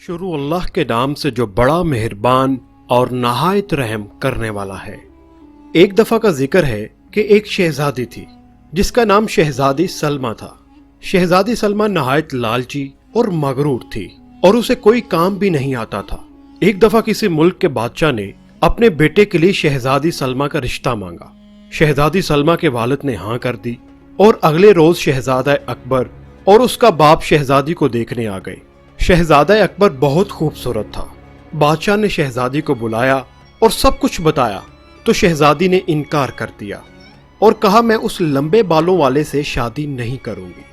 शुरू अल्लाह के नाम से जो बड़ा मेहरबान और नहायत रहम करने वाला है। एक दफा का जिक्र है कि एक शहजादी थी जिसका नाम शहजादी सलमा था। शहजादी सलमा नहायत लालची और मगरूर थी और उसे कोई काम भी नहीं आता था। एक दफा किसी मुल्क के बादशाह ने अपने बेटे के लिए शहजादी सलमा का रिश्ता मांगा। शहजादी सलमा के वालिद ने हाँ कर दी और अगले रोज शहजादा अकबर और उसका बाप शहजादी को देखने आ गए। शहजादा अकबर बहुत खूबसूरत था। बादशाह ने शहजादी को बुलाया और सब कुछ बताया तो शहजादी ने इनकार कर दिया और कहा मैं उस लंबे बालों वाले से शादी नहीं करूंगी।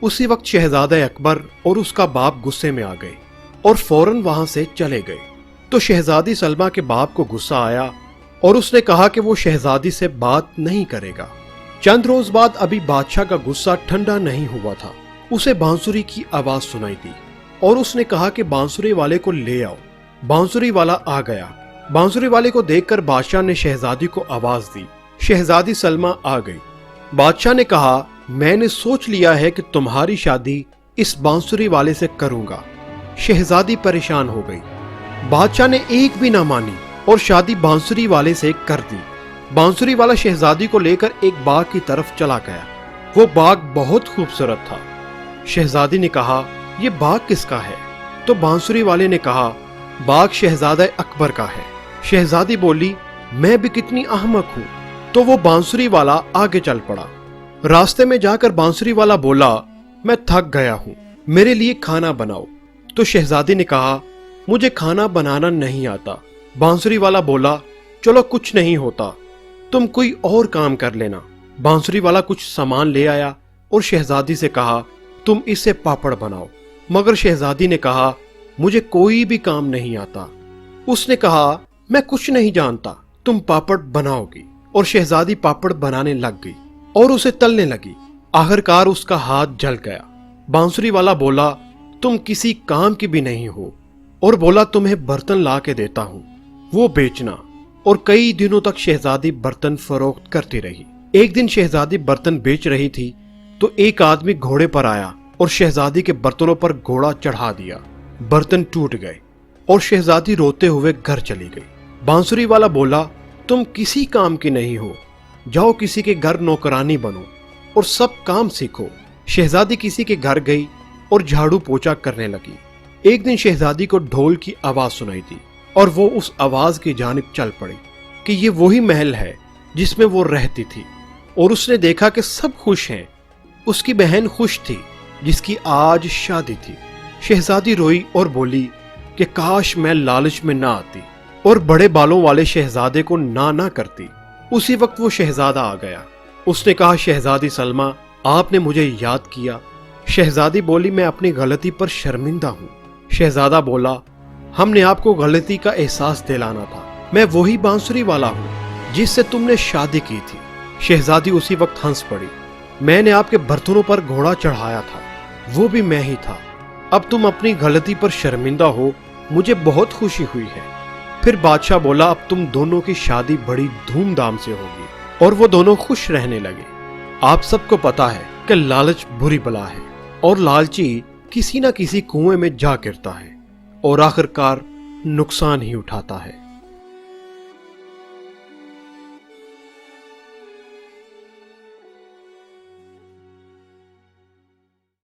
उसी वक्त शहजादा अकबर और उसका बाप गुस्से में आ गए और फौरन वहां से चले गए। तो शहजादी सलमा के बाप को गुस्सा आया और उसने कहा कि वो शहजादी से बात नहीं करेगा। चंद रोज बाद अभी बादशाह का गुस्सा ठंडा नहीं हुआ था, उसे बांसुरी की आवाज सुनाई दी और उसने कहा कि बांसुरी वाले को ले आओ। बांसुरी वाला आ गया। बांसुरी वाले को देखकर बादशाह ने शहजादी को आवाज दी। शहजादी सलमा आ गई। बादशाह ने कहा मैंने सोच लिया है कि तुम्हारी शादी इस बांसुरी वाले से करूंगा। शहजादी परेशान हो गई। बादशाह ने एक भी ना मानी और शादी बांसुरी वाले से कर दी। बांसुरी वाला शहजादी को लेकर एक बाग की तरफ चला गया। वो बाग बहुत खूबसूरत था। शहजादी ने कहा ये बाग किसका है? तो बांसुरी वाले ने कहा बाग शहजादा अकबर का है। शहजादी बोली मैं भी कितनी अहमक हूं। तो वो बांसुरी वाला आगे चल पड़ा। रास्ते में जाकर बांसुरी वाला बोला मैं थक गया हूं, मेरे लिए खाना बनाओ। तो शहजादी ने कहा मुझे खाना बनाना नहीं आता। बांसुरी वाला बोला चलो कुछ नहीं होता, तुम कोई और काम कर लेना। बांसुरी वाला कुछ सामान ले आया और शहजादी से कहा तुम इससे पापड़ बनाओ। मगर शहजादी ने कहा मुझे कोई भी काम नहीं आता। उसने कहा मैं कुछ नहीं जानता, तुम पापड़ बनाओगी। और शहजादी पापड़ बनाने लग गई और उसे तलने लगी। आखिरकार उसका हाथ जल गया। बांसुरी वाला बोला तुम किसी काम की भी नहीं हो और बोला तुम्हें बर्तन ला के देता हूं, वो बेचना। और कई दिनों तक शहजादी बर्तन फरोख्त करती रही। एक दिन शहजादी बर्तन बेच रही थी तो एक आदमी घोड़े पर आया और शहजादी के बर्तनों पर घोड़ा चढ़ा दिया। बर्तन टूट गए और शहजादी रोते हुए घर चली गई। बांसुरी वाला बोला तुम किसी काम की नहीं हो, जाओ किसी के घर नौकरानी बनो और सब काम सीखो। शहजादी किसी के घर गई और झाड़ू पोछा करने लगी। एक दिन शहजादी को ढोल की आवाज सुनाई दी और वो उस आवाज की जानिब चल पड़ी कि ये वही महल है जिसमें वो रहती थी। और उसने देखा कि सब खुश हैं। उसकी बहन खुश थी जिसकी आज शादी थी। शहजादी रोई और बोली कि काश मैं लालच में ना आती और बड़े बालों वाले शहजादे को ना करती। उसी वक्त वो शहजादा आ गया। उसने कहा शहजादी सलमा आपने मुझे याद किया। शहजादी बोली मैं अपनी गलती पर शर्मिंदा हूँ। शहजादा बोला हमने आपको गलती का एहसास दिलाना था, मैं वही बांसुरी वाला हूँ जिससे तुमने शादी की थी। शहजादी उसी वक्त हंस पड़ी। मैंने आपके बर्तनों पर घोड़ा चढ़ाया था, वो भी मैं ही था। अब तुम अपनी गलती पर शर्मिंदा हो, मुझे बहुत खुशी हुई है। फिर बादशाह बोला अब तुम दोनों की शादी बड़ी धूमधाम से होगी। और वो दोनों खुश रहने लगे। आप सबको पता है कि लालच बुरी बला है और लालची किसी न किसी कुएं में जा गिरता है और आखिरकार नुकसान ही उठाता है।